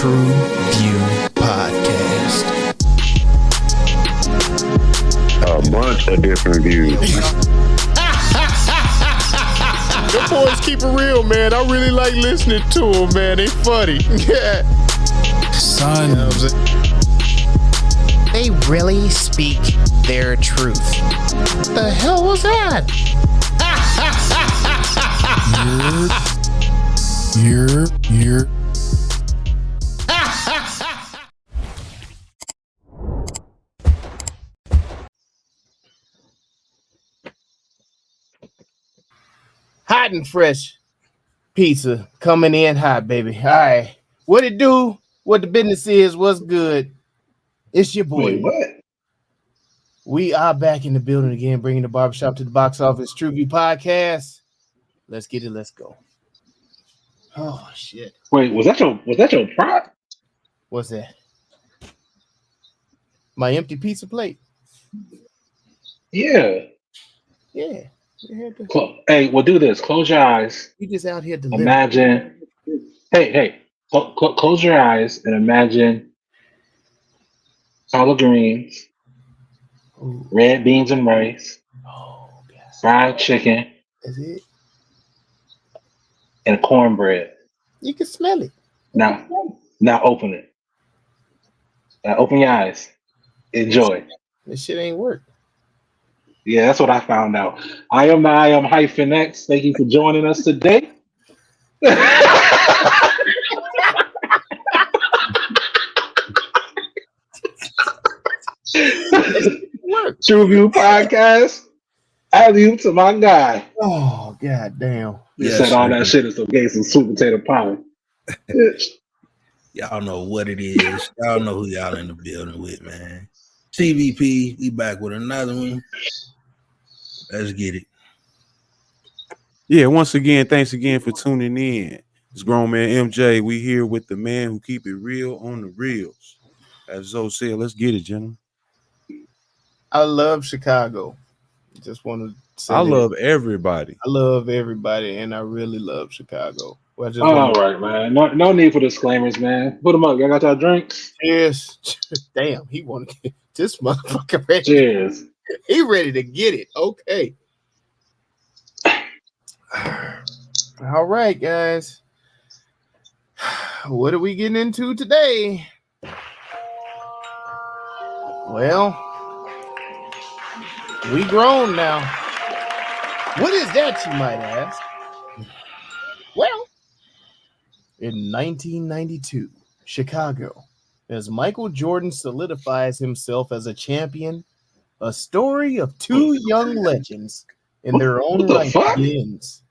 TruVue Podcast. A bunch of different views. The boys keep it real, man. I really like listening to them, man. They funny. Yeah. Son. You know what I'm saying? They really speak their truth. The hell was that? You're. Hot and fresh pizza coming in hot, baby. All right. What it do? What the business is? What's good? It's your boy. Wait, what? We are back in the building again, bringing the barbershop to the box office. TruVue Podcast. Let's get it. Let's go. Oh shit! Wait, was that your prop? What's that? My empty pizza plate. Yeah. Yeah. Hey, we'll do this. Close your eyes. You just out here delivering. Imagine. Hey. Close your eyes and imagine collard greens, Ooh. red beans and rice, Oh, God. fried chicken, That's it. and cornbread. You can smell it. Now open it. Now open your eyes. Enjoy. This shit ain't work. Yeah, that's what I found out. I am -X. Thank you for joining us today. TruVue Podcast. Alley-oop to my guy. Oh, God damn. You said all that shit in some sweet potato pie. Y'all know what it is. Y'all know who y'all in the building with, man. TVP, we back with another one. Let's get it. Yeah, once again, thanks again for tuning in. It's Grown Man MJ. We here with the man who keep it real on the reels. As Zoe said, let's get it, gentlemen. I love Chicago. Just want to say I that. love everybody. I love everybody, and I really love Chicago. Well, I just All right, man. No need for disclaimers, man. Put them up. Y'all got y'all drinks? Cheers. Damn, he wanted to, this motherfucker ready. Cheers. He ready to get it. Okay. All right, guys. What are we getting into today? Well, we grown now. What is that, you might ask? Well, in 1992, Chicago, as Michael Jordan solidifies himself as a champion, a story of two young legends in their own right begins.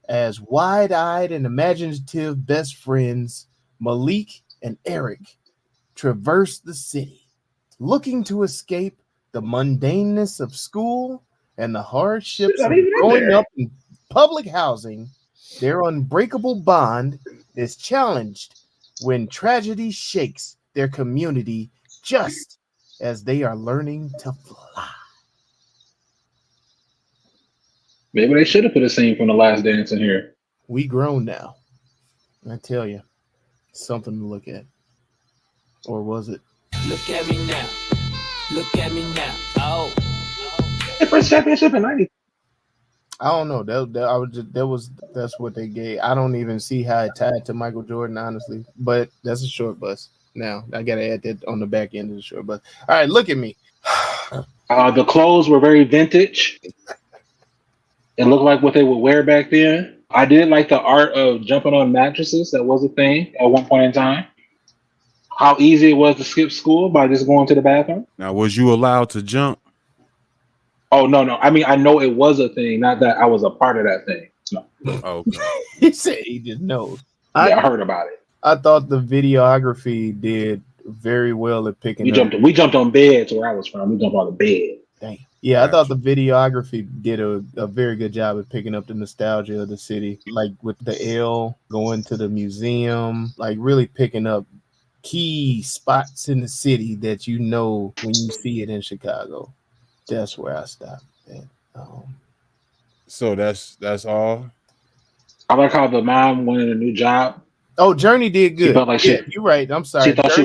As wide-eyed and imaginative best friends, Malik and Eric traverse the city, looking to escape the mundaneness of school and the hardships of growing up in public housing. Their unbreakable bond is challenged when tragedy shakes their community just as they are learning to fly. Maybe they should have put a scene from The Last Dance in here. We grown now. I tell you, something to look at. Or was it? Look at me now. Look at me now. Oh. The first championship in 90. I don't know. That's what they gave. I don't even see how it tied to Michael Jordan, honestly. But that's a short bus. Now I gotta add that on the back end of the short bus. All right, look at me. The clothes were very vintage. It looked like what they would wear back then. I did like the art of jumping on mattresses. That was a thing at one point in time. How easy it was to skip school by just going to the bathroom. Now, was you allowed to jump? Oh, no. I mean, I know it was a thing, not that I was a part of that thing. No. Okay. He said he just knows. I heard about it. I thought the videography did very well at picking up. We jumped on beds where I was from. We jumped on the bed. Dang. Yeah, I thought the videography did a very good job at picking up the nostalgia of the city, like with the L going to the museum, like really picking up key spots in the city that you know when you see it in Chicago. That's where I stopped. So that's all. I like how the mom wanted a new job Oh, Journey did good. She felt like you're right. I'm sorry. She thought she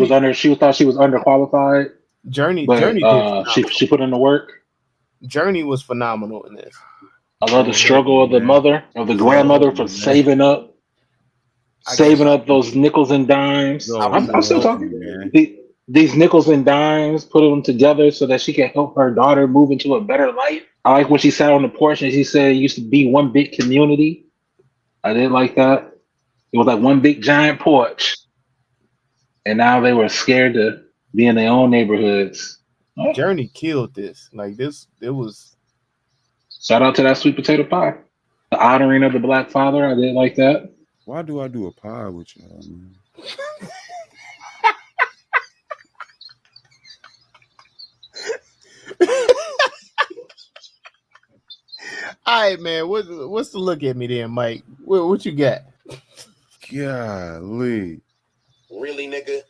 was underqualified. Journey But did she put in the work. Journey was phenomenal in this. I love the struggle of the mother, of the grandmother for saving up those nickels and dimes. I'm still talking. man. These nickels and dimes, putting them together so that she can help her daughter move into a better life. I like when she sat on the porch and she said it used to be one big community. I did like that. It was like one big giant porch. And now they were scared to be in their own neighborhoods. Journey killed this. Like this, it was. Shout out to that sweet potato pie. The honoring of the Black father. I did like that. Why do I do a pie with y'all, man? All right, man. What's the look at me then, Mike? What you got? Golly. Really, nigga?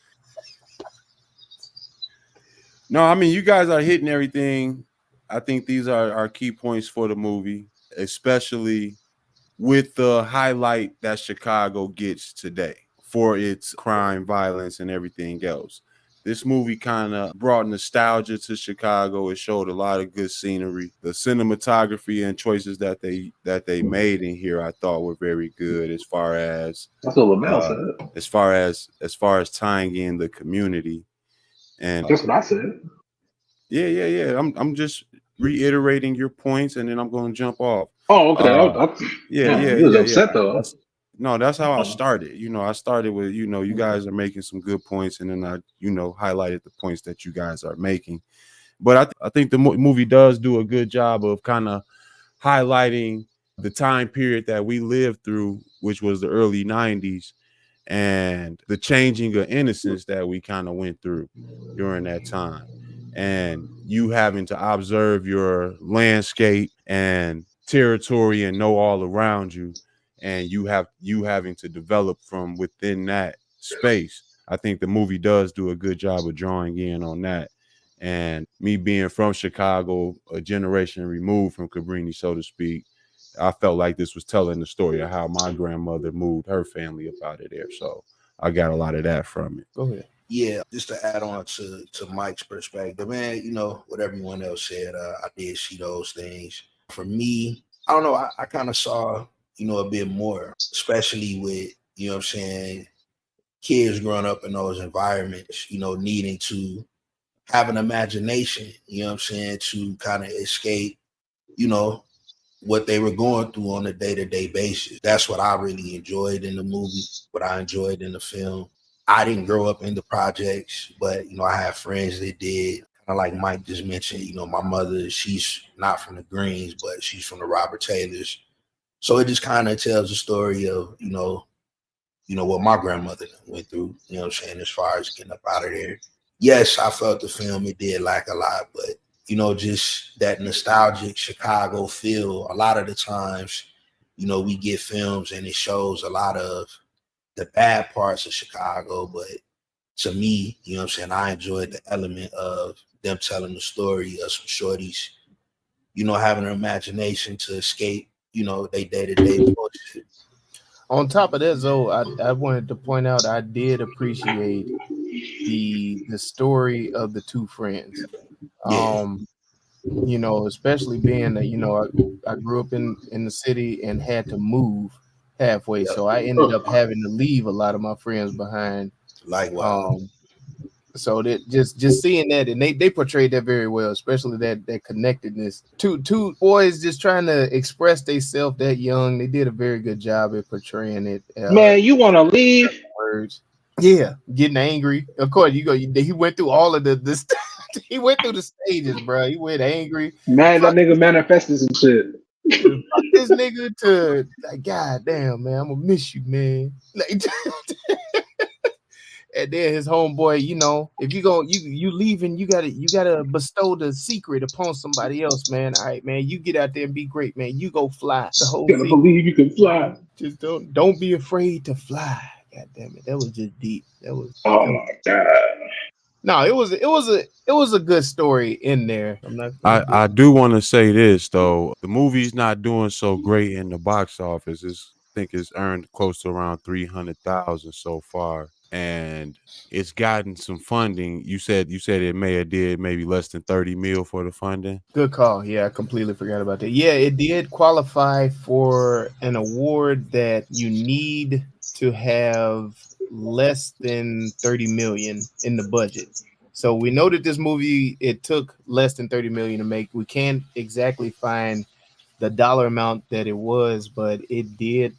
No, I mean, you guys are hitting everything. I think these are our key points for the movie, especially with the highlight that Chicago gets today for its crime, violence, and everything else. This movie kind of brought nostalgia to Chicago. It showed a lot of good scenery. The cinematography and choices that they made in here, I thought, were very good as far as That's what Lamel said. as far as tying in the community. And That's what I said. Yeah. I'm just reiterating your points, and then I'm going to jump off. Oh, okay. He was upset though. No, that's how I started. I started with, you guys are making some good points, and then I, highlighted the points that you guys are making. But I think the movie does do a good job of kind of highlighting the time period that we lived through, which was the early 90s, and the changing of innocence that we kind of went through during that time. And you having to observe your landscape and territory and know all around you, and you having to develop from within that space. I think the movie does do a good job of drawing in on that. And me being from Chicago, a generation removed from Cabrini, so to speak, I felt like this was telling the story of how my grandmother moved her family up out of there. So I got a lot of that from it. Go ahead. Yeah, just to add on to Mike's perspective, man, what everyone else said, I did see those things. For me, I don't know, I kind of saw, a bit more, especially with, kids growing up in those environments, needing to have an imagination, to kind of escape, what they were going through on a day-to-day basis. That's what I really enjoyed in the movie, what I enjoyed in the film. I didn't grow up in the projects, but, I have friends that did. Kind of like Mike just mentioned, my mother, she's not from the Greens, but she's from the Robert Taylors. So it just kind of tells the story of, what my grandmother went through, as far as getting up out of there. Yes, I felt the film, it did lack a lot, but, just that nostalgic Chicago feel. A lot of the times, we get films and it shows a lot of the bad parts of Chicago, but to me, I enjoyed the element of them telling the story of some shorties, having an imagination to escape, they day-to-day bullshit. On top of that, Zoe, I wanted to point out I did appreciate the story of the two friends. Especially being that, I grew up in the city and had to move halfway. So I ended up having to leave a lot of my friends behind. Likewise. So that just seeing that, and they portrayed that very well, especially that connectedness. Two boys just trying to express themselves that young. They did a very good job at portraying it. Man, you want to leave? Words. Yeah, getting angry. Of course, he went through all of this. He went through the stages, bro. He went angry. Man, that nigga manifested some shit. Fuck this nigga to like, God damn, man, I'm gonna miss you, man. Like, and then his homeboy, if you leaving, you gotta bestow the secret upon somebody else, man. All right, man, you get out there and be great, man. You go fly. The whole thing. Believe you can fly. Just don't be afraid to fly. God damn it, that was just deep. My God. No, it was a good story in there. I do want to say this though, the movie's not doing so great in the box office. think it's earned close to around 300,000 so far, and it's gotten some funding. You said it may have did maybe less than 30 mil for the funding. Good call. Yeah, I completely forgot about that. Yeah, it did qualify for an award that you need to have less than 30 million in the budget. So we know that this movie, it took less than 30 million to make. We can't exactly find the dollar amount that it was, but it did,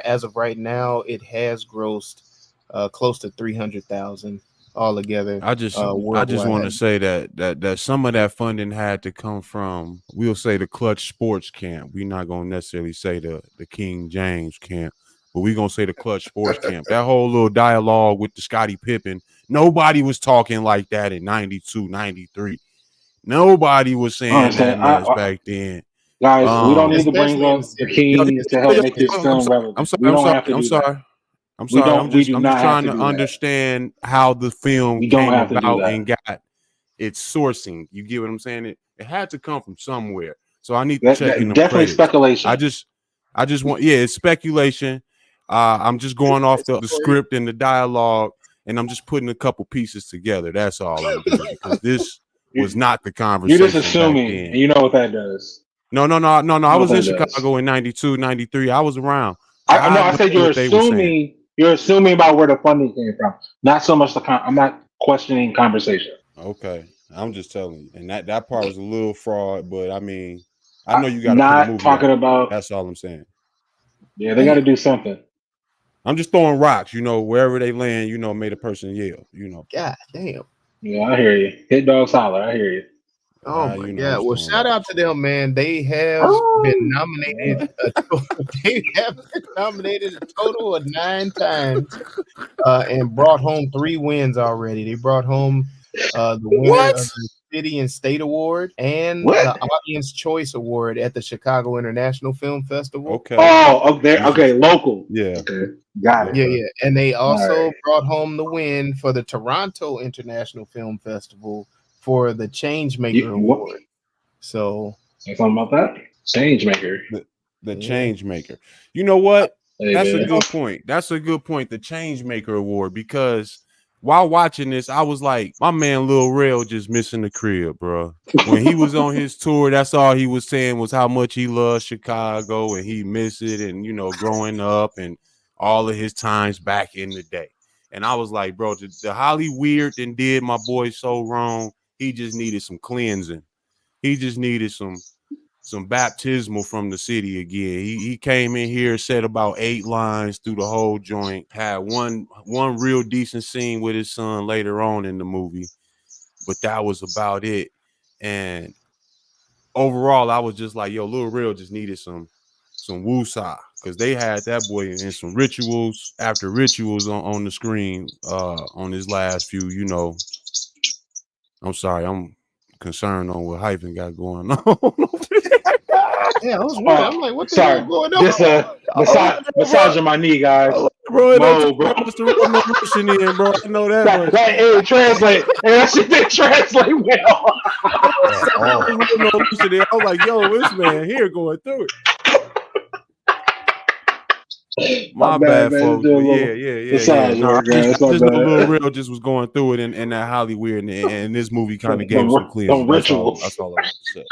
as of right now, it has grossed close to 300,000 altogether. I just want to say that some of that funding had to come from, we'll say, the Clutch Sports camp. We're not gonna necessarily say the King James camp, but we're gonna say the Clutch Sports camp. That whole little dialogue with the Scottie Pippen, nobody was talking like that in 92, 93. Nobody was saying that much back then. Guys, we don't need to bring up the King to help make this film relevant. I'm sorry. I'm just trying to understand how the film came about and got its sourcing. You get what I'm saying? It had to come from somewhere. So I need to check in. Definitely speculation. I just want, it's speculation. I'm just going off the script and the dialogue, and I'm just putting a couple pieces together. That's all I'm doing, because this was not the conversation. You're just assuming, and you know what that does. No. I was in Chicago in 92, 93. I was around. I said you're assuming. You're assuming about where the funding came from. Not so much I'm not questioning conversation. Okay, I'm just telling you, and that part was a little fraud. But I mean, I know you got not talking about. That's all I'm saying. Yeah, they got to do something. I'm just throwing rocks, wherever they land, made a person yell, God damn. Yeah, I hear you. Hit dogs holler. I hear you. Oh my God! Well, shout out to them, man. They have been nominated. They have been nominated a total of 9 times, and brought home 3 wins already. They brought home the winner of the City and State Award and the Audience Choice Award at the Chicago International Film Festival. Okay. Oh, okay, local. Yeah. Okay. Got it. Yeah. And they also brought home the win for the Toronto International Film Festival for the Changemaker Award. So say something about that? Changemaker. The Changemaker. You know what? That's a good point. That's a good point. The Changemaker Award, because while watching this, I was like, my man Lil Rel just missing the crib, bro. When he was on his tour, that's all he was saying was how much he loves Chicago and he missed it, and growing up and all of his times back in the day. And I was like, bro, the Holly Weird and did my boy so wrong. He just needed some cleansing. He just needed some baptismal from the city again. He came in here, said about 8 lines through the whole joint, had one real decent scene with his son later on in the movie, but that was about it. And overall, I was just like, yo, Lil Rel just needed some woosah, because they had that boy in some rituals after rituals on the screen on his last few, I'm sorry, I'm concerned on what Hyphen got going on. Yeah, I was wondering. I'm like, what's going on? This massaging my knee, guys. Bro, what's the real motion in, bro? I know that. Hey, translate. Hey, that shit didn't translate well. I was like, yo, this man here going through it. My bad, folks. Yeah. Just Lil Rel just was going through it, and that Holly Weird, and this movie kind of gave him some clean. That's all I want to say.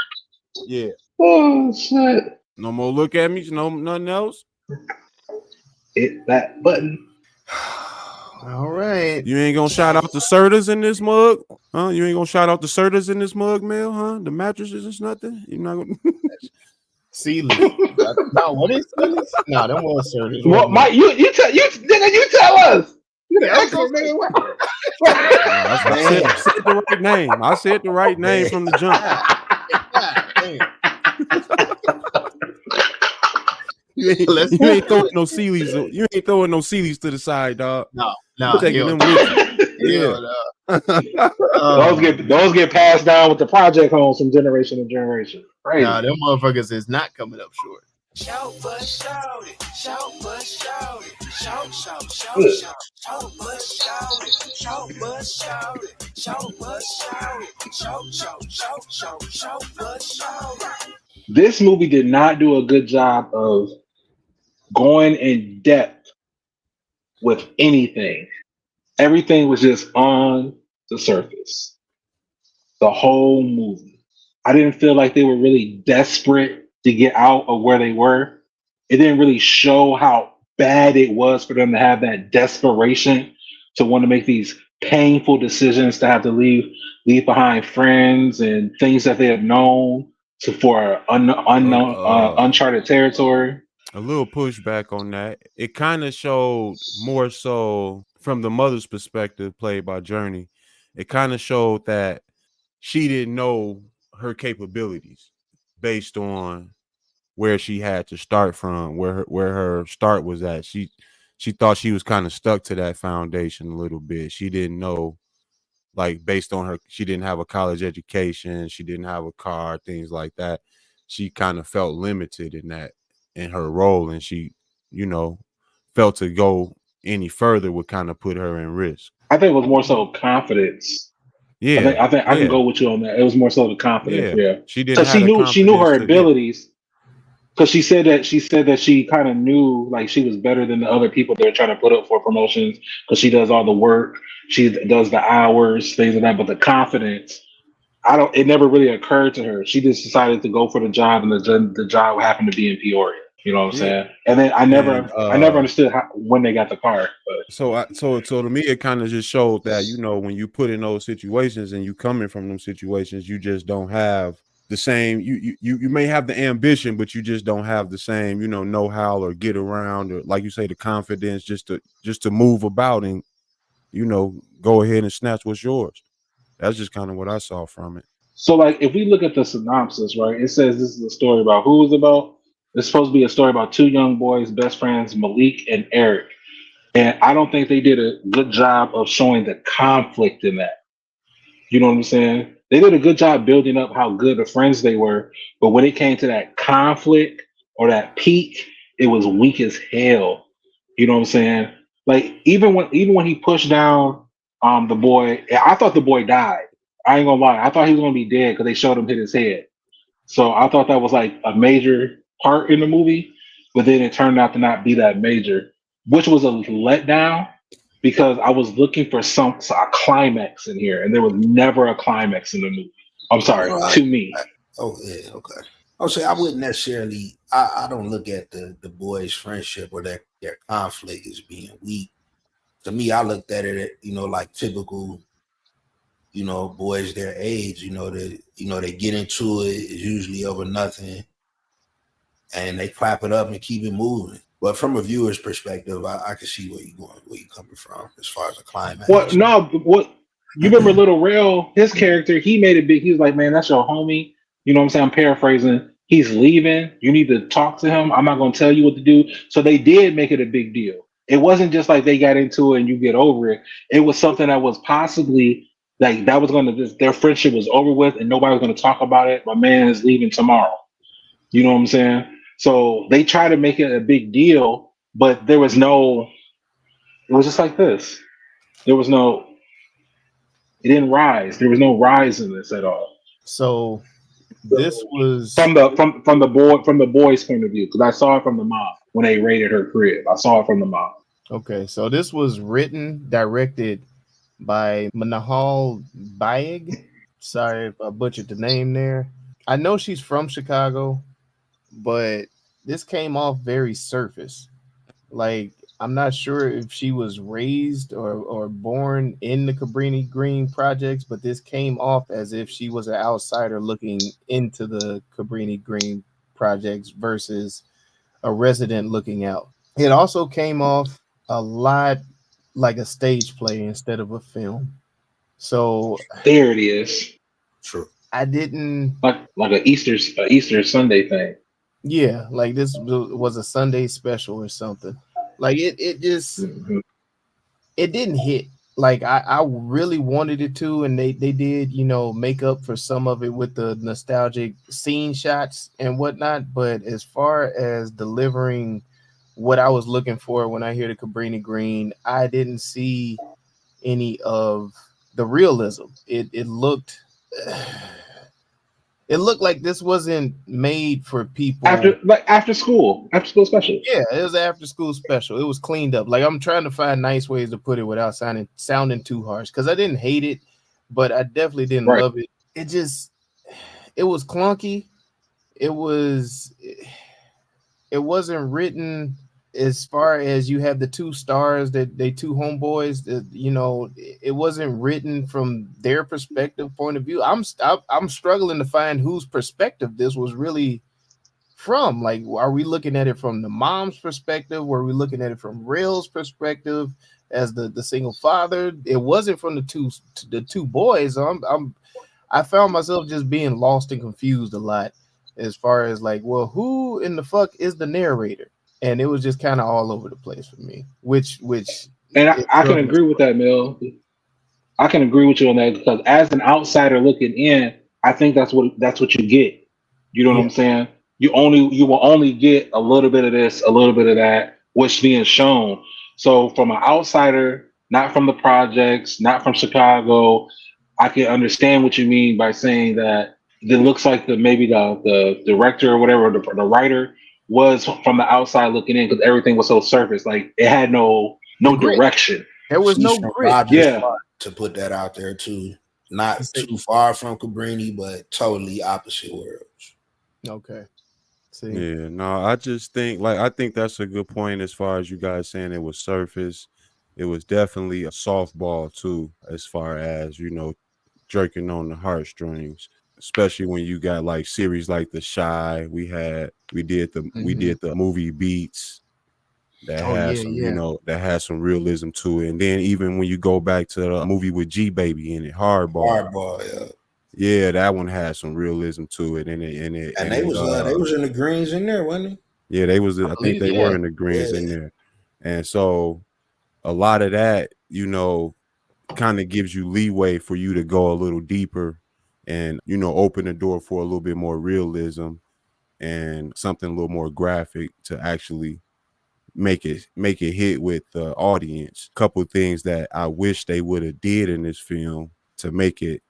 Yeah. Oh shit. No more look at me. No, nothing else. Hit that button. All right. You ain't gonna shout out the Sertas in this mug, huh? You ain't gonna shout out the Sertas in this mug, Mel, huh? The mattresses is nothing. You're not gonna. Sealy. No, what is Sealy? No, them was Sertas. Well, Mike, you tell us. You the expert, man. I said the right name. I said the right name from the jump. You ain't throwing no Sealies. You ain't throwing no Sealies to the side, dog. No. Taking them with you. Those get passed down with the project homes from generation to generation. Right? Nah, them motherfuckers is not coming up short. Shout but shout it, shout but shout it, shout but shout it, shout but shout it, shout but shout it. This movie did not do a good job of going in depth with anything. Everything was just on the surface. The whole movie. I didn't feel like they were really desperate to get out of where they were. It didn't really show how bad it was for them to have that desperation to want to make these painful decisions, to have to leave behind friends and things that they have known for uncharted territory. A little pushback on that. It kind of showed more so from the mother's perspective, played by Journey. It kind of showed that she didn't know her capabilities based on where she had to start from, where her start was at. She thought she was kind of stuck to that foundation a little bit. She didn't know, like, based on her, she didn't have a college education, she didn't have a car, things like that. She kind of felt limited in her role, and she, felt to go any further would kind of put her in risk. I think it was more so confidence. Yeah, I think I can go with you on that. It was more so the confidence. Yeah. She didn't. So she knew her abilities. Because she said that she kind of knew, like, she was better than the other people they're trying to put up for promotions, because she does all the work, she does the hours, things like that. But the confidence, it never really occurred to her. She just decided to go for the job, and the job happened to be in Peoria. You know what I'm saying? And then I never understood when they got the car. But so to me, it kind of just showed that, when you put in those situations and you coming from them situations, you just don't have the same. You may have the ambition, but you just don't have the same, know-how or get around, or, like you say, the confidence just to move about and, go ahead and snatch what's yours. That's just kind of what I saw from it. So, like, if we look at the synopsis, right, it says this is a story about who is about. It's supposed to be a story about two young boys, best friends, Malik and Eric. And I don't think they did a good job of showing the conflict in that. You know what I'm saying? They did a good job building up how good of friends they were. But when it came to that conflict or that peak, it was weak as hell. You know what I'm saying? Like, even when he pushed down the boy, I thought the boy died. I ain't gonna lie. I thought he was gonna be dead because they showed him hit his head. So I thought that was like a major part in the movie, but then it turned out to not be that major, which was a letdown, because I was looking for a climax in here, and there was never a climax in the movie. I'm sorry, to me. Okay. I'll say I wouldn't necessarily. I don't look at the boys' friendship or their conflict as being weak. To me, I looked at it, like typical, boys their age. They get into it. It's usually over nothing, and they clap it up and keep it moving. But from a viewer's perspective, I can see where you're coming from as far as the climax. You remember Little Rail, his character, he made it big. He was like, man, that's your homie. You know what I'm saying? I'm paraphrasing. He's leaving. You need to talk to him. I'm not going to tell you what to do. So they did make it a big deal. It wasn't just like they got into it and you get over it. It was something that was possibly like that was going to, their friendship was over with and nobody was going to talk about it. My man is leaving tomorrow. You know what I'm saying? So they try to make it a big deal, but it was just like this. It didn't rise. There was no rise in this at all. So this was from the boy's point of view, because I saw it from the mom when they raided her crib. I saw it from the mom. Okay, so this was written, directed by Manahal Bayeg. Sorry if I butchered the name there. I know she's from Chicago, but this came off very surface. Like, I'm not sure if she was raised or born in the Cabrini-Green projects, but this came off as if she was an outsider looking into the Cabrini-Green projects versus a resident looking out. It also came off a lot like a stage play instead of a film. So there it is. True. I didn't like an Easter Sunday thing. Yeah, like this was a Sunday special or something. Like it just it didn't hit. Like I really wanted it to, and they did, make up for some of it with the nostalgic scene shots and whatnot. But as far as delivering what I was looking for when I hear the Cabrini-Green, I didn't see any of the realism. It looked It looked like this wasn't made for people after school special. Yeah, it was an after school special. It was cleaned up. Like I'm trying to find nice ways to put it without sounding too harsh, because I didn't hate it, but I definitely didn't love it. It was clunky. It wasn't written as far as you have the two stars that they two homeboys that, you know, it wasn't written from their perspective point of view. I'm struggling to find whose perspective this was really from. Like, are we looking at it from the mom's perspective? Were we looking at it from Rail's perspective as the single father? It wasn't from the two boys. I found myself just being lost and confused a lot as far as like, well, who in the fuck is the narrator? And it was just kind of all over the place for me, and I can agree with that, Mill. I can agree with you on that, because as an outsider looking in, I think that's what you get. You know what I'm saying? You will only get a little bit of this, a little bit of that, what's being shown. So from an outsider, not from the projects, not from Chicago, I can understand what you mean by saying that it looks like maybe the director or whatever, the writer was from the outside looking in, because everything was so surface. Like it had no direction. There was no grit. To put that out there too. Not too far from Cabrini, but totally opposite worlds. Okay. Yeah, no, I just think I think that's a good point as far as you guys saying it was surface. It was definitely a softball too, as far as, you know, jerking on the heartstrings, especially when you got like series like The Shy. We did the movie Beats that has some, you know, that has some realism to it. And then even when you go back to the movie with G Baby in it, Hardball, yeah, that one has some realism to it. And they was in the greens in there, wasn't they? Yeah, they was. I think they were in the greens in there. And so a lot of that, you know, kind of gives you leeway for you to go a little deeper and, you know, open the door for a little bit more realism and something a little more graphic to actually make it hit with the audience. Couple things that I wish they would have did in this film to make it,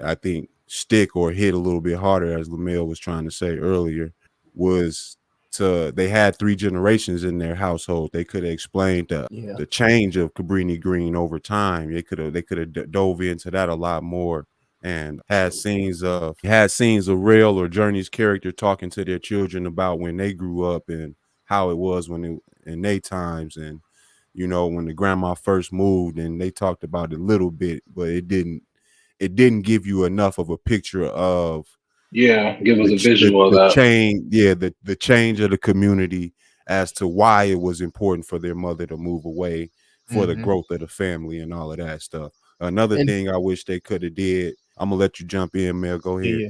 I think, stick or hit a little bit harder, as Lamel was trying to say earlier, was they had 3 generations in their household. They could have explained the change of Cabrini-Green over time. They could have dove into that a lot more, and had scenes of Rail or Journey's character talking to their children about when they grew up and how it was in their times, and, you know, when the grandma first moved, and they talked about it a little bit, but it didn't give you enough of a picture of give us a visual of that change, the change of the community as to why it was important for their mother to move away, for the growth of the family and all of that stuff. Another thing I wish they could have did, I'm gonna let you jump in, Mel. Go ahead. Yeah.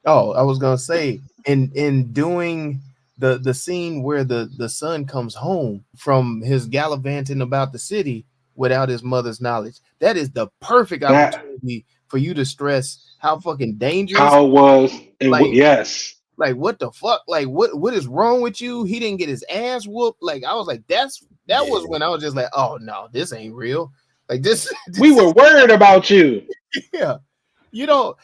Oh, I was gonna say, in doing the scene where the son comes home from his gallivanting about the city without his mother's knowledge, that is the perfect opportunity for you to stress how fucking dangerous how it was. Like what the fuck? Like what is wrong with you? He didn't get his ass whooped. Like I was like, that was when I was just like, oh no, this ain't real. Like this we were worried about you. Yeah. You know,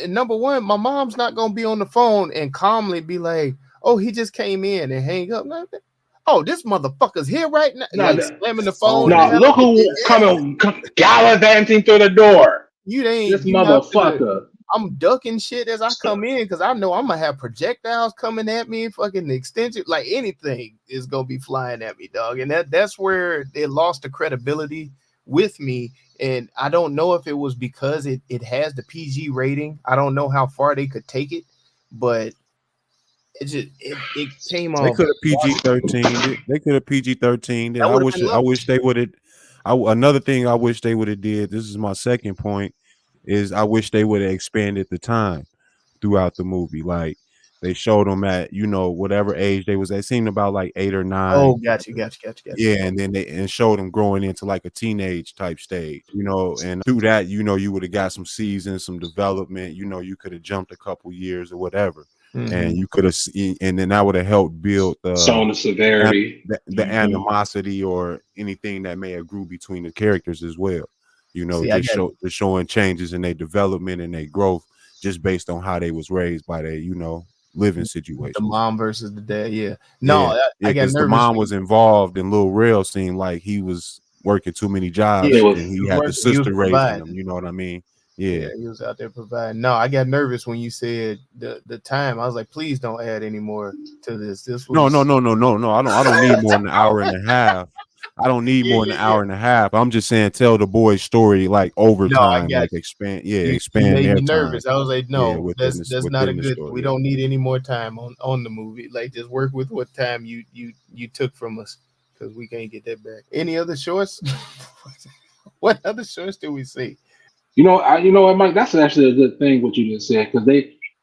number one, my mom's not gonna be on the phone and calmly be like, oh, he just came in and hang up. Oh, this motherfucker's here right now. Like slamming the phone. No, look who coming gallivanting through the door. You ain't this motherfucker. I'm ducking shit as I come in because I know I'm gonna have projectiles coming at me, fucking extension, like anything is gonna be flying at me, dog. And that's where they lost the credibility with me. And I don't know if it was because it has the PG rating. I don't know how far they could take it, but it came off. They could have PG-13. They could have PG-13. I wish they would have. Another thing I wish they would have did. This is my second point. Is I wish they would have expanded the time throughout the movie. Like they showed them at, you know, whatever age they was. They seemed about like 8 or 9. Oh, gotcha. Yeah, and then they showed them growing into like a teenage type stage, you know, and through that, you know, you would have got some seasons, some development. You know, you could have jumped a couple years or whatever. And you could have seen, and then that would have helped build the severity, the animosity or anything that may have grew between the characters as well. You know, just showing changes in their development and their growth just based on how they was raised by their, living situation. The mom versus the dad. Yeah. No, yeah, I got because nervous. the mom was involved, and Lil Rel seemed like he was working too many jobs, Yeah, and he had the sister raising him. You know what I mean? Yeah, he was out there providing. No, I got nervous when you said the time. I was like, please don't add any more to this. This was no. I don't need more than an hour and a half. I don't need more than an hour and a half. I'm just saying, tell the boy's story like over time, like expand. Yeah, expand their their nervous. time. I was like, no, that's not a good. Story, we don't need any more time on the movie. Like, just work with what time you took from us, because we can't get that back. Any other shorts? What other shorts do we see? You know what, Mike? That's actually a good thing what you just said, because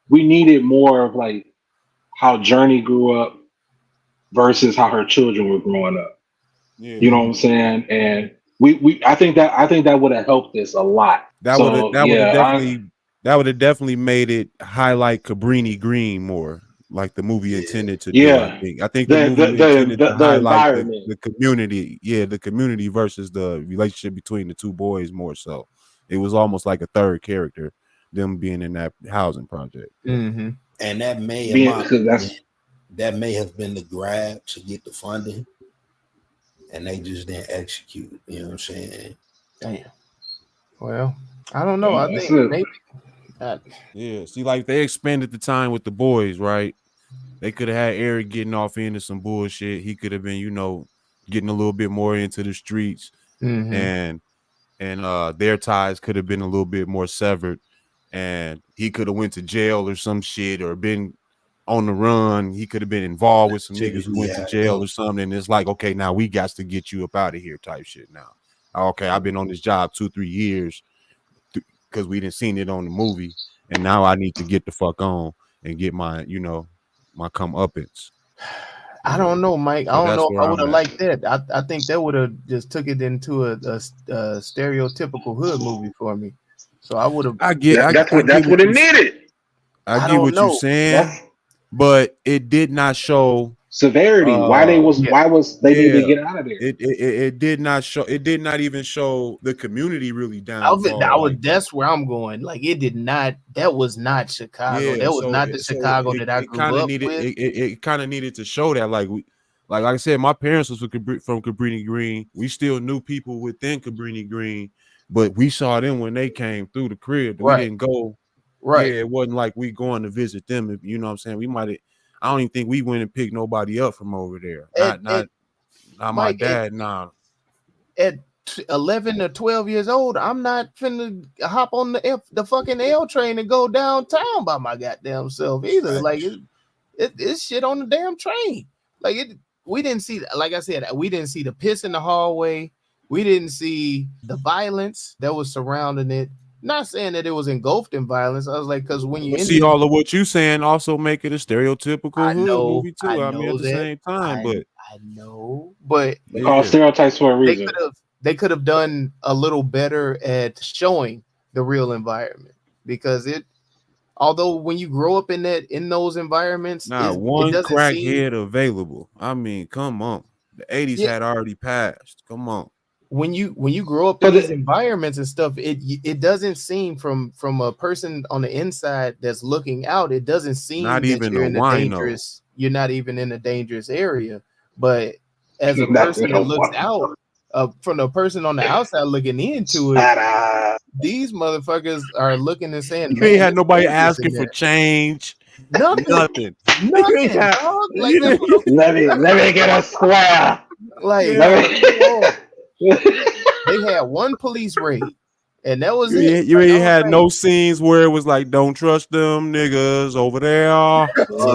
we needed more of like how Journey grew up versus how her children were growing up. Yeah. You know what I'm saying? And I think that would have helped this a lot. That would have definitely made it highlight Cabrini-Green more, like the movie intended to do. Yeah. I think the movie intended to highlight the community. Yeah, the community versus the relationship between the two boys more so. It was almost like a third character, them being in that housing project. Mm-hmm. And that may have been the grab to get the funding, and they just didn't execute. You know what I'm saying? Damn. Well, I don't know. I think maybe. Yeah. See, like they expanded the time with the boys, right? They could have had Eric getting off into some bullshit. He could have been, getting a little bit more into the streets, and their ties could have been a little bit more severed, and he could have went to jail or some shit, or been on the run. He could have been involved with some niggas who went to jail or something. And it's like, okay, now we got to get you up out of here type shit now. Okay, I've been on this job 2-3 years because we didn't seen it on the movie, and now I need to get the fuck on and get my, my comeuppance. I don't know, Mike. I don't know if I would have liked that. I think that would have just took it into a stereotypical hood movie for me. So I would have. That's what it needed. I get what you're saying, but it did not show severity. Why they need to get out of there? It did not show. It did not even show the community really down. That's where I'm going. Like, it did not. That was not Chicago. Yeah, that was not the Chicago that I grew up with. It kind of needed to show that, like I said, my parents was from Cabrini-Green. We still knew people within Cabrini-Green, but we saw them when they came through the crib. We didn't go. Right. Yeah, it wasn't like we going to visit them. You know what I'm saying? We might have. I don't even think we went and picked nobody up from over there. Not my dad. Nah. At 11 or 12 years old, I'm not finna hop on the fucking L train and go downtown by my goddamn self either. Like, it's shit on the damn train. Like, we didn't see, like I said, we didn't see the piss in the hallway. We didn't see the violence that was surrounding it. Not saying that it was engulfed in violence. I was like, because when you see all of what you saying, also make it a stereotypical hood movie too. I mean, at the same time, but they call stereotypes for a reason. They could have done a little better at showing the real environment, because although when you grow up in those environments, one crackhead available. I mean, come on, the 80s had already passed. Come on. When you grow up in these environments and stuff, it doesn't seem from a person on the inside that's looking out, it doesn't seem not even you're in a dangerous. You're not even in a dangerous area. But as a person that looks out, from the person on the outside looking into it, these motherfuckers are looking and saying, "You ain't had nobody asking for change." Nothing. Let me get a square. Like. They had one police raid, and that was it. You ain't had no scenes where it was like, "Don't trust them niggas over there."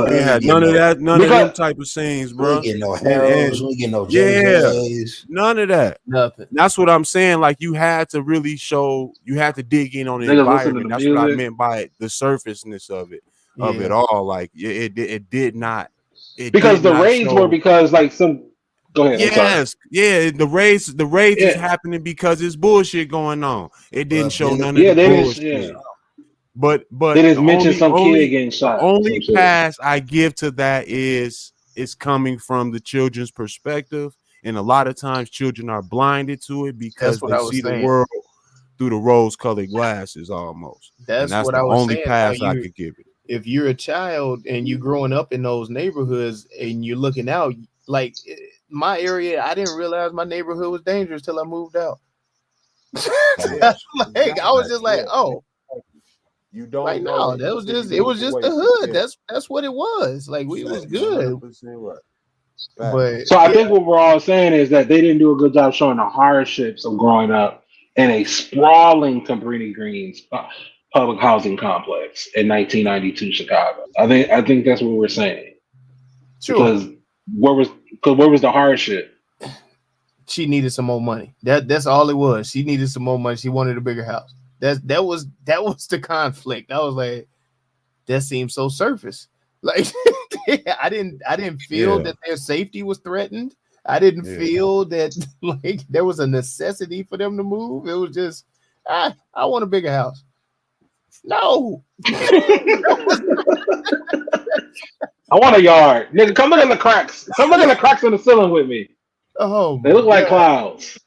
We had none of that, none of them type of scenes, bro. We get no Harrows, we get no JJs. None of that. Nothing. That's what I'm saying. Like, you had to really show, you had to dig in on the environment. That's what I meant by the surfaceness of it, of it all. Like, it did not. Because the raids were because like some. Go ahead. Yes, the raids is happening because it's bullshit going on. It didn't show none of the bullshit. But they didn't mention some kid getting shot. Only pass I give to that is it's coming from the children's perspective, and a lot of times children are blinded to it because they see the world through the rose-colored glasses almost. That's And what the I was only saying. pass Like, I could give it. if you're a child and you're growing up in those neighborhoods and you're looking out, like my area, I didn't realize my neighborhood was dangerous till I moved out. Like, I was just like, oh, you don't like, know. no, that was just, it was just the hood. That's what it was. Like, we was good. Right. But So I think what we're all saying is that they didn't do a good job showing the hardships of growing up in a sprawling Cabrini-Green public housing complex in 1992 Chicago. I think that's what we're saying. sure, Because where was the hardship? she needed some more money. That's all it was. She needed some more money. She wanted a bigger house. That was the conflict. I was like, that seems so surface. Like, I didn't feel that their safety was threatened. I didn't feel that like there was a necessity for them to move. It was just, I want a bigger house. No. I want a yard. Nigga, come look at the cracks. Come look at the cracks in the ceiling with me. Oh, They look like clouds.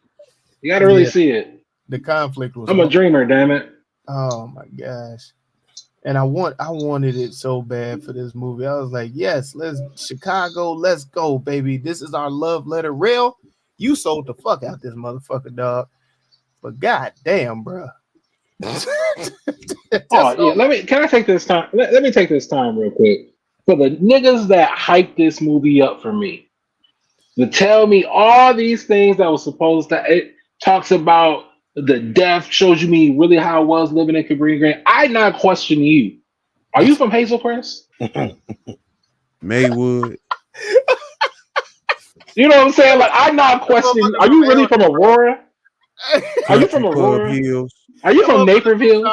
You got to really see it. The conflict was. I'm a dreamer, damn it. Oh my gosh. And I wanted it so bad for this movie. I was like, yes, Chicago, let's go, baby. This is our love letter. Real, you sold the fuck out this motherfucker, dog. But god damn, bro. Can I take this time? Let me take this time real quick for the niggas that hyped this movie up for me to tell me all these things that was supposed to. It talks about the death, shows you me really how it was living in Cabrini-Green. I not question you. Are you from Hazel Crest? Maywood. You know what I'm saying? Like, I'm not questioning. Are you really from Aurora? Are you from Aurora? Hills. Are you from Naperville?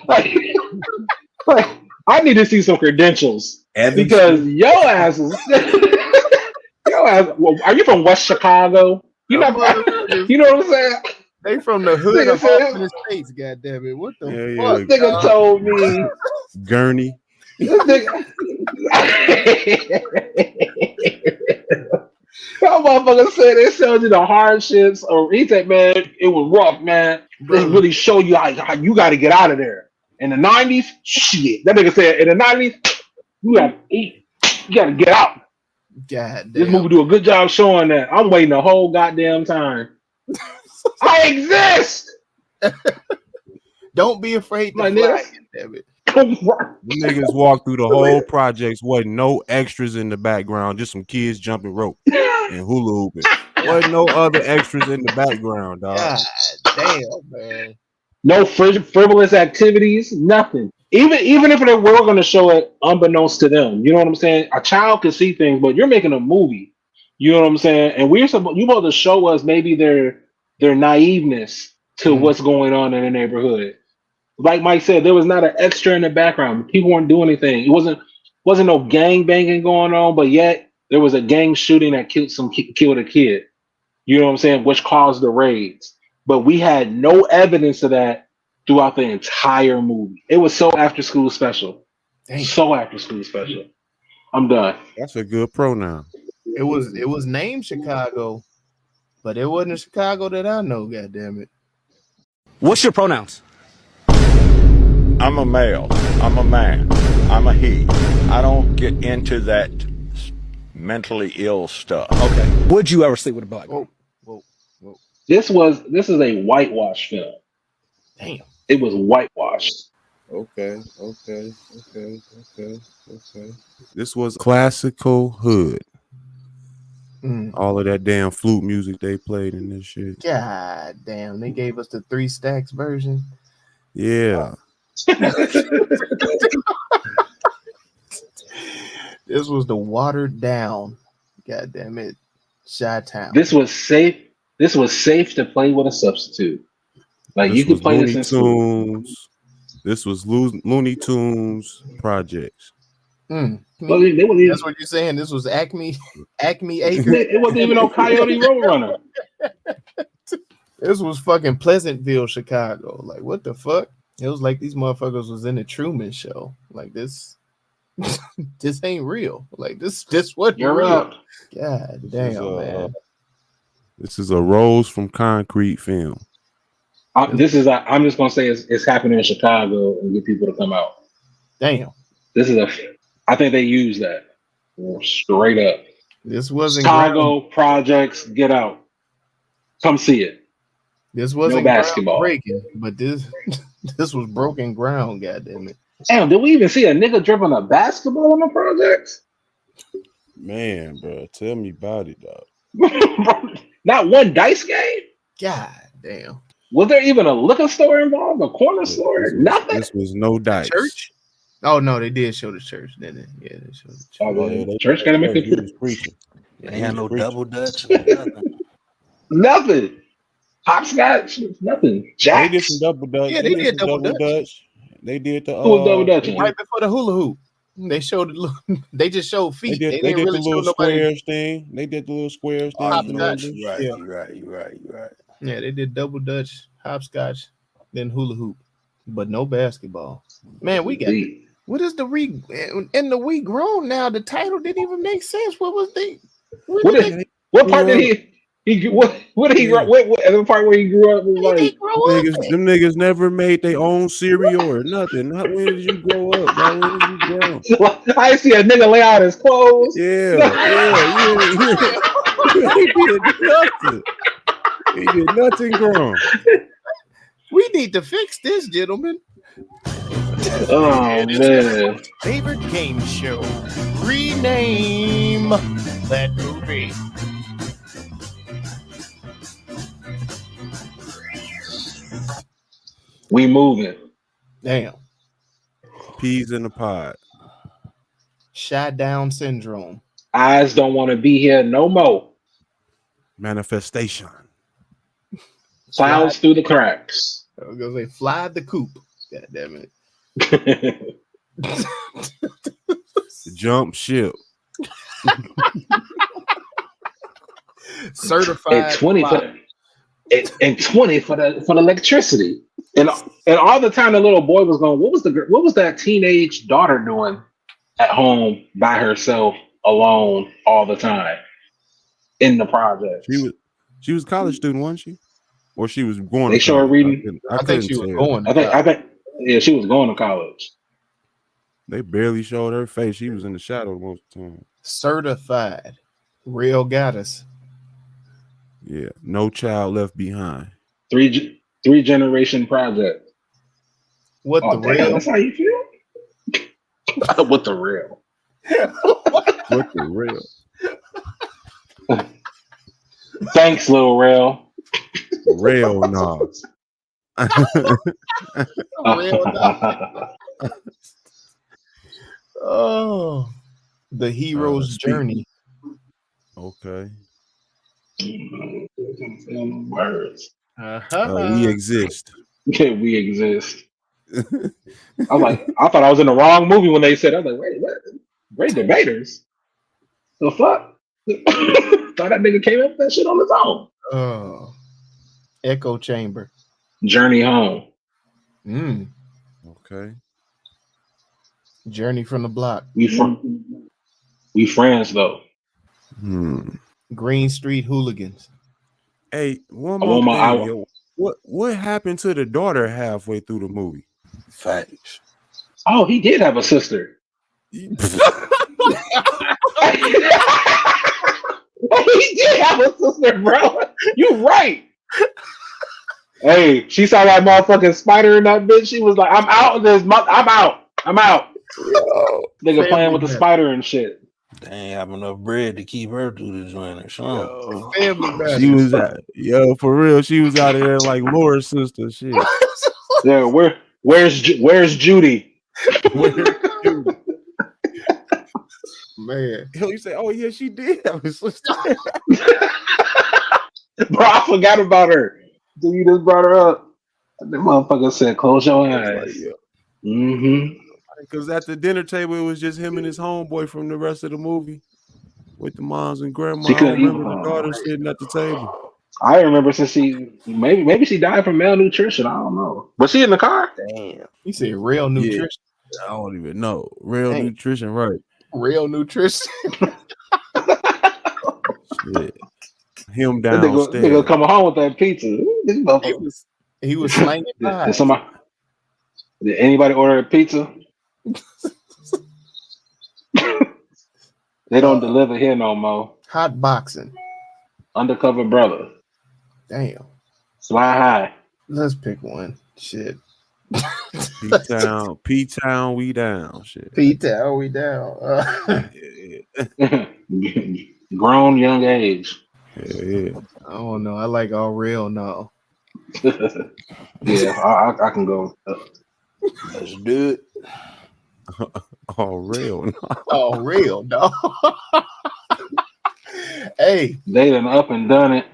Like, I need to see some credentials because your ass is. Your ass. Well, are you from West Chicago? You know what I'm saying? They from the hood of the States, goddamn it. What the fuck? Nigga told me Gurney. That motherfucker said they showed you the hardships, or he said, man, it was rough, man. They really show you how you got to get out of there. In the 90s, shit. That nigga said, in the 90s, you got to eat. You got to get out. God damn. This movie do a good job showing that. I'm waiting the whole goddamn time. I exist. Don't be afraid to fly. Damn it. Niggas walk through the whole projects. Wasn't no extras in the background. Just some kids jumping rope and hula hooping. Wasn't no other extras in the background, dog. God damn, man. No frivolous activities. Nothing. Even if they were going to show it unbeknownst to them, you know what I'm saying? A child can see things, but you're making a movie. You know what I'm saying? And you're supposed to show us maybe their naiveness to what's going on in the neighborhood. Like Mike said, there was not an extra in the background. People weren't doing anything. It wasn't no gang banging going on, but yet there was a gang shooting that killed a kid. You know what I'm saying? Which caused the raids. But we had no evidence of that throughout the entire movie. It was so after school special. Dang. So after school special. I'm done. That's a good pronoun. It was named Chicago, but it wasn't a Chicago that I know, goddammit. What's your pronouns? I'm a male. I'm a man. I'm a he. I don't get into that mentally ill stuff. Okay. Would you ever sleep with a black girl? Whoa. This is a whitewash film. Damn. It was whitewashed. Okay. This was classical hood. All of that damn flute music they played in this shit. God damn, they gave us the 3 Stacks version. Yeah. This was the watered down. God damn it, Chi-Town. This was safe. This was safe to play with a substitute. Like you could play this in school. This was Looney Tunes projects. That's what you're saying. This was Acme Acre. It wasn't even no Coyote Roadrunner. This was fucking Pleasantville, Chicago. Like, what the fuck? It was like these motherfuckers was in the Truman Show. Like this ain't real. Like this what you're real. up. God damn, man. This is a Rose from Concrete film. I'm just gonna say it's happening in Chicago and get people to come out. Damn. I think they use that straight up. This wasn't Chicago projects. Get out. Come see it. This wasn't no basketball breaking, but this was broken ground. Goddamn it! Damn, did we even see a nigga dribbling a basketball on the projects? Man, bro, tell me about it, dog. Not one dice game. God damn. Was there even a liquor store involved? A corner store? Nothing. This was no dice. Church? Oh no, they did show the church, didn't they? Yeah, they showed the church. Oh, well, the church gotta make it. Preaching. They had no double dutch. Nothing. Hopscotch, nothing. Jacks. They did some double dutch. Yeah, they did double dutch. They did the Who was double dutch? Right before the hula hoop. They showed it. They just showed feet. They did didn't the really little show nobody. squares thing. They did the little squares thing. Hopscotch. You're right. Yeah, they did double dutch, hopscotch, then hula hoop, but no basketball. Man, we got what is the in the we grown now? The title didn't even make sense. What was they? What part did he? What did he? What the part where he grew up was like? Them niggas never made their own cereal or nothing. Not when did you grow up? Bro? When did you grow? Well, I see a nigga lay out his clothes. Yeah. He did nothing. He did nothing grown. We need to fix this, gentlemen. Oh man! Favorite game show. Rename that movie. We moving. Damn. Peas in the pod. Shot down syndrome. Eyes don't want to be here no more. Manifestation. Clouds through the cracks. I was gonna say fly the coop. God damn it. Jump ship. Certified. And 20 for the electricity. And all the time the little boy was going, what was that teenage daughter doing at home by herself alone all the time in the project? She was a college student, wasn't she? Or she was going. They show her reading. I think she was going. I think she was going to college. They barely showed her face. She was in the shadow most of the time. Certified. Real goddess. Yeah. No child left behind. Three generation project. What the real? That's how you feel? What the real? What the real? Thanks, little rail. Rail knobs. Oh, the hero's journey. Okay. Words. We exist. Yeah, we exist. I thought I was in the wrong movie when they said. I was like, wait, what? Great debaters. The fuck? Thought that nigga came up with that shit on his own. Oh, echo chamber. Journey home. Okay. Journey from the block. We friends though. Green Street hooligans. Hey, one more thing, yo. What happened to the daughter halfway through the movie? Facts. Oh, he did have a sister. He did have a sister, bro. You right. Hey, she saw that motherfucking spider in that bitch. She was like, I'm out of this. I'm out. Nigga playing with the spider and shit. They ain't have enough bread to keep her through the joint or something. She was for real. She was out of there like Laura's sister. Shit. Yeah, where's Judy? Man, You say, oh yeah, she did have a sister. Bro, I forgot about her. Dude, you just brought her up. The motherfucker said, "Close your eyes." Because at the dinner table, it was just him and his homeboy from the rest of the movie, with the moms and grandma. I remember the daughter sitting at the table. I remember since maybe she died from malnutrition. I don't know. Was she in the car? Damn. You said real nutrition. Yeah, I don't even know. Real nutrition, right? Real nutrition. Shit. Him downstairs. Nigga coming home with that pizza. He was slanging pies. Did anybody order a pizza? They don't deliver here no more. Hot boxing. Undercover brother. Damn. Fly high. Let's pick one. Shit. P-Town, we down. Shit. P-Town, we down. Grown young age. Yeah. I don't know. I like all real now. Yeah, I can go. Let's do it. All real. All real, dog. Hey, they done up and done it.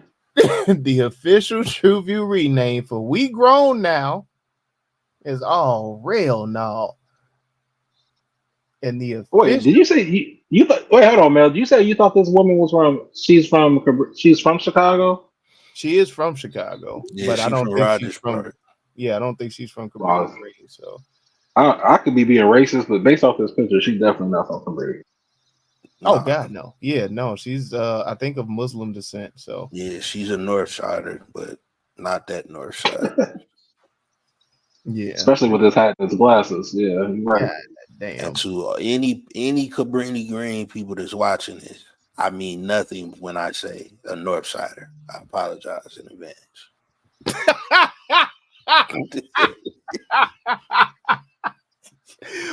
The official TruVue rename for We Grown Now is All Real Now. And the official... Wait, did you say you thought? Wait, hold on, Mel. Did you say you thought this woman was she's from Chicago? She is from Chicago, Yeah, but I don't think she's from. Park. Yeah, I don't think she's from Cabrini-Green. So I could be being racist, but based off this picture, she's definitely not from Cabrini. Oh God, no. Yeah, no, she's I think of Muslim descent. So yeah, she's a North Sider, but not that North Side. Yeah, especially with this hat and his glasses. Yeah, you're right. God, damn. And to any Cabrini-Green people that's watching this, I mean nothing when I say a North Sider. I apologize in advance.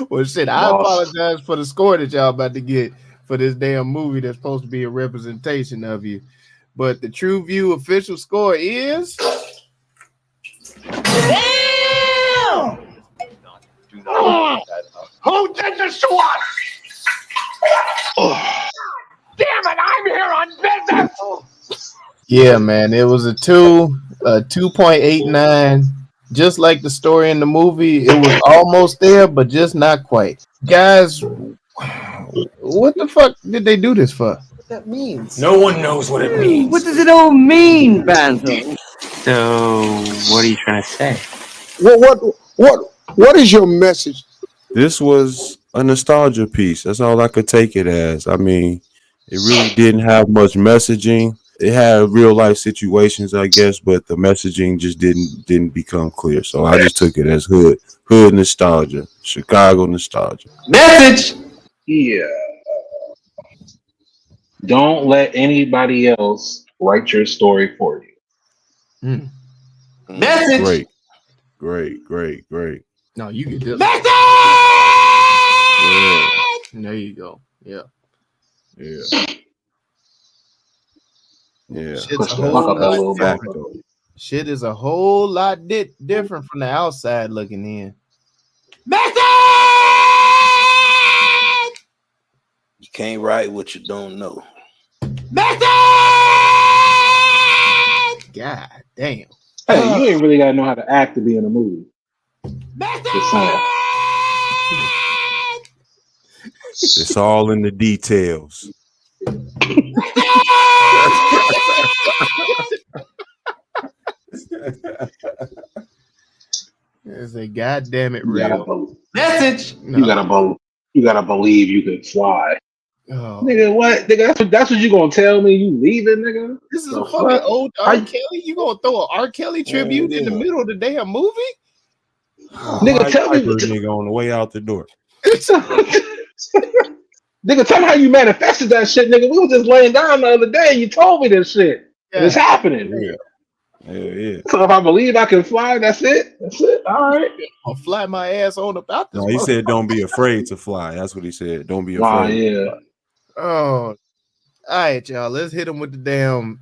Well, shit, I apologize for the score that y'all about to get for this damn movie that's supposed to be a representation of you. But the TruVue official score is... Damn! Who did this to us? Damn it, I'm here on business! Yeah, man, it was a 2.89. Just like the story in the movie, it was almost there, but just not quite. Guys, what the fuck did they do this for? What that means? No one knows what it means. What does it all mean, Banzo? So, what are you trying to say? What is your message? This was a nostalgia piece. That's all I could take it as. I mean, it really didn't have much messaging. It had real life situations, I guess, but the messaging just didn't become clear. So I just took it as hood nostalgia, Chicago nostalgia. Message. Yeah. Don't let anybody else write your story for you. Message. Great. No, you get this. Message. Yeah. There you go. Yeah. Shit is a whole lot different from the outside looking in. Message. You can't write what you don't know. Message. God damn. Hey, you ain't really gotta know how to act to be in a movie. Just saying. It's all in the details. It's a goddamn it real message. No. You gotta believe you can fly. Oh. Nigga, what? Nigga, that's what you gonna tell me? You leaving, nigga? This is a fucking old R. Kelly. You gonna throw an R. Kelly tribute in the middle of the damn movie? Nigga, tell me. Nigga on the way out the door. Nigga, tell me how you manifested that shit, nigga. We were just laying down the other day and you told me this shit. Yeah. It's happening. Yeah. So if I believe I can fly, that's it. All right. I'll fly my ass on about this. No, he said don't be afraid to fly. That's what he said. Don't be afraid. Oh, all right, y'all. Let's hit him with the damn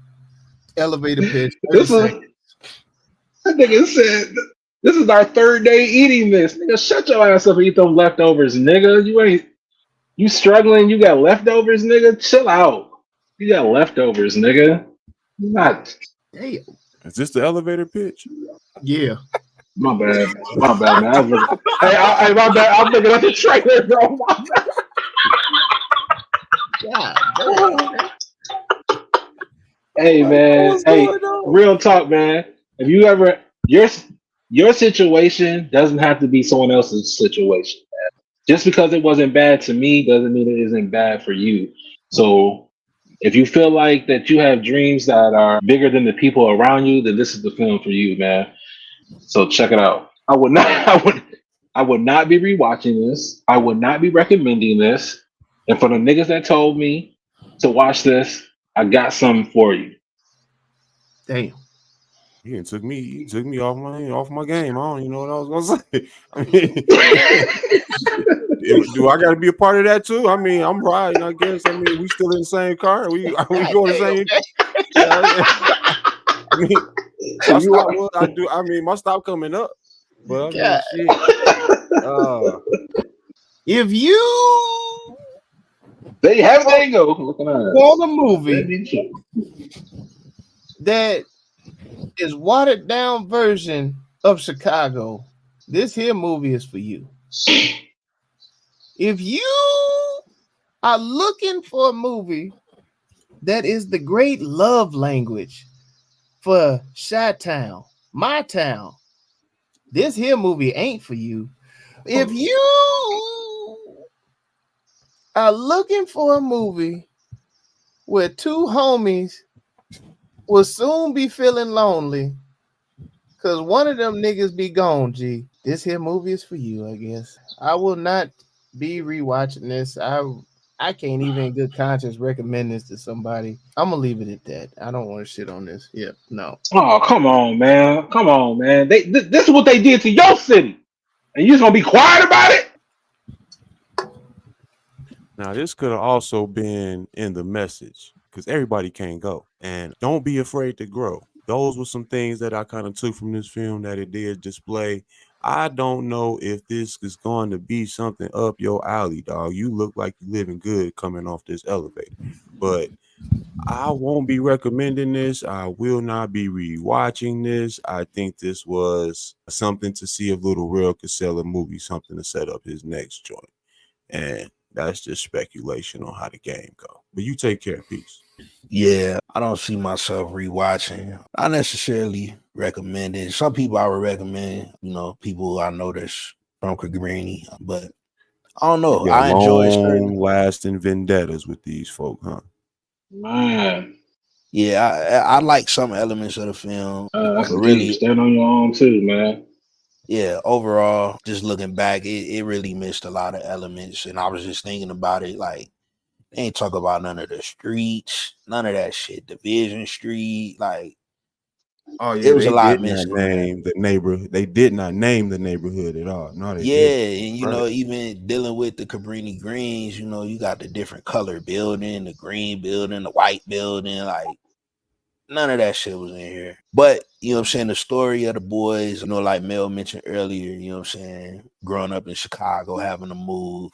elevator pitch. That nigga said, this is our third day eating this. Nigga, shut your ass up and eat them leftovers, nigga. You struggling, you got leftovers, nigga? Chill out. You got leftovers, nigga. You're not. Damn. Is this the elevator pitch? Yeah. My bad, man. Hey, my bad. I'm looking at the trailer, bro. My bad. Yeah. Hey, man. Hey, real talk, man. If you ever your situation doesn't have to be someone else's situation, man. Just because it wasn't bad to me doesn't mean it isn't bad for you. So if you feel like that you have dreams that are bigger than the people around you, then this is the film for you, man. So check it out. I would not be rewatching this. I would not be recommending this. And for the niggas that told me to watch this, I got something for you. Damn. He took me off my game. I don't even know what I was gonna say. I mean, do I got to be a part of that too? I mean, I'm riding. I guess. I mean, we still in the same car. We going the same. I mean, I mean, my stop coming up. But I mean, shit. If you they go looking at want a movie that is watered down version of Chicago, this here movie is for you. If you are looking for a movie that is the great love language for Chi-Town, my town, this here movie ain't for you. If you are looking for a movie where two homies will soon be feeling lonely because one of them niggas be gone, G, this here movie is for you, I guess. I will not be rewatching this. I can't even in good conscience recommend this to somebody. I'm gonna leave it at that. I don't want to shit on this. Yep, no. Oh, come on, man. This is what they did to your city, and you just gonna be quiet about it? Now, this could have also been in the message because everybody can't go, and don't be afraid to grow. Those were some things that I kind of took from this film that it did display. I don't know if this is going to be something up your alley, dog. You look like you're living good coming off this elevator, but I won't be recommending this. I will not be rewatching this. I think this was something to see if Little Real could sell a movie, something to set up his next joint. And that's just speculation on how the game go. But you take care. Peace. Yeah, I don't see myself rewatching. I necessarily recommend it. Some people I would recommend, people I know that's from Cabrini, but I don't know. I enjoy certain lasting vendettas with these folk, huh? Man. Yeah, I like some elements of the film. But really stand on your own too, man. Yeah, overall, just looking back, it really missed a lot of elements. And I was just thinking about it, like, they ain't talk about none of the streets, none of that shit. Division Street, like, oh yeah, it was a lot missing. They did not name the neighborhood at all. No, they didn't. And even dealing with the Cabrini-Greens, you got the different color building, the green building, the white building, like, none of that shit was in here. But, the story of the boys, like Mel mentioned earlier, growing up in Chicago, having to move,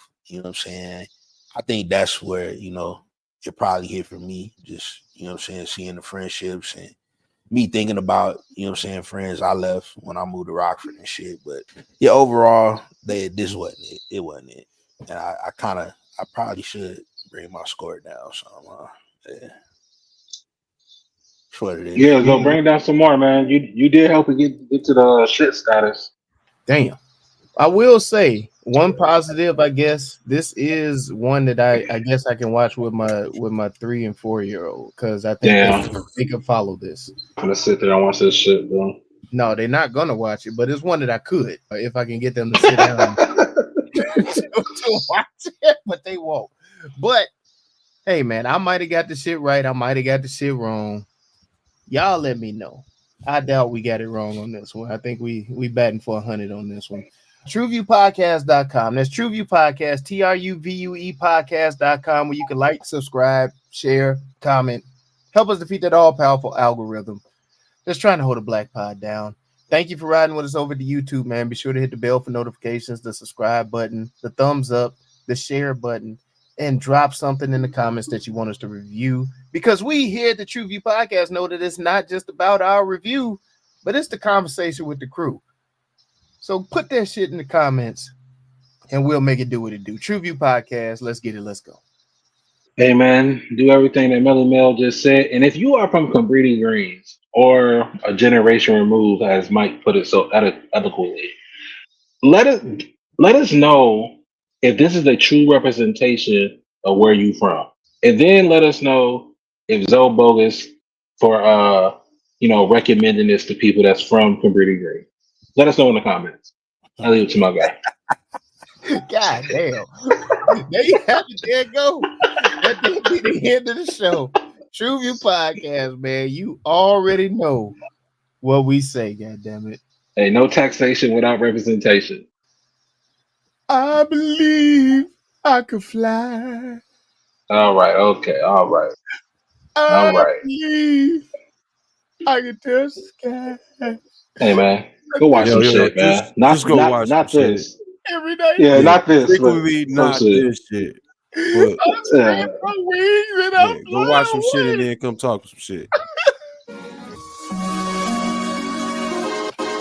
I think that's where, it probably hit for me. Just, seeing the friendships and me thinking about, friends I left when I moved to Rockford and shit. But yeah, overall, this wasn't it. It wasn't it. And I probably should bring my score down. So yeah. Yeah, go bring down some more, man. You did help it get to the shit status. Damn. I will say one positive, I guess. This is one that I guess I can watch with my 3 and 4 year old because I think they can follow this. I'm gonna sit there and watch this shit, bro. No, they're not gonna watch it, but it's one that I could if I can get them to sit down to watch it, but they won't. But hey, man, I might have got the shit right. I might have got the shit wrong. Y'all let me know. I doubt we got it wrong on this one. I think we batting for 100 on this one. TruVuePodcast.com. That's TruVue Podcast, TruVue Podcast.com, where you can like, subscribe, share, comment. Help us defeat that all-powerful algorithm that's trying to hold a black pod down. Thank you for riding with us over to YouTube, man. Be sure to hit the bell for notifications, the subscribe button, the thumbs up, the share button, and drop something in the comments that you want us to review. Because we here at the TruVue Podcast know that it's not just about our review, but it's the conversation with the crew. So put that shit in the comments, and we'll make it do what it do. TruVue Podcast, let's get it. Let's go. Hey, man, do everything that Melly Mel just said. And if you are from Cabrini-Greens or a generation removed, as Mike put it so eloquently, let us know if this is a true representation of where you from. And then let us know if Zoe bogus for recommending this to people that's from Cabrini-Green. Let us know in the comments. I leave it to my guy. God damn. There you have it. There you go. That'll be the end of the show. TruVue Podcast, man. You already know what we say, goddammit. Hey, no taxation without representation. I believe I could fly. All right. Okay. All right. I believe I can touch the sky. Hey, man. Go watch some shit, man. Not this. Shit. Every day. Yeah, not this. Frequently not this shit. But, my wings and I'm go watch some shit and then come talk some shit.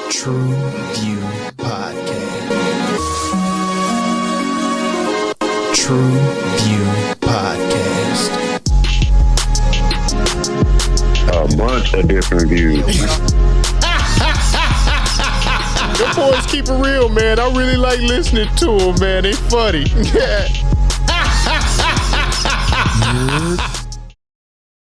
TruVue Podcast. TruVue Podcast. A bunch of different views. Your boys keep it real, man. I really like listening to them, man. They funny.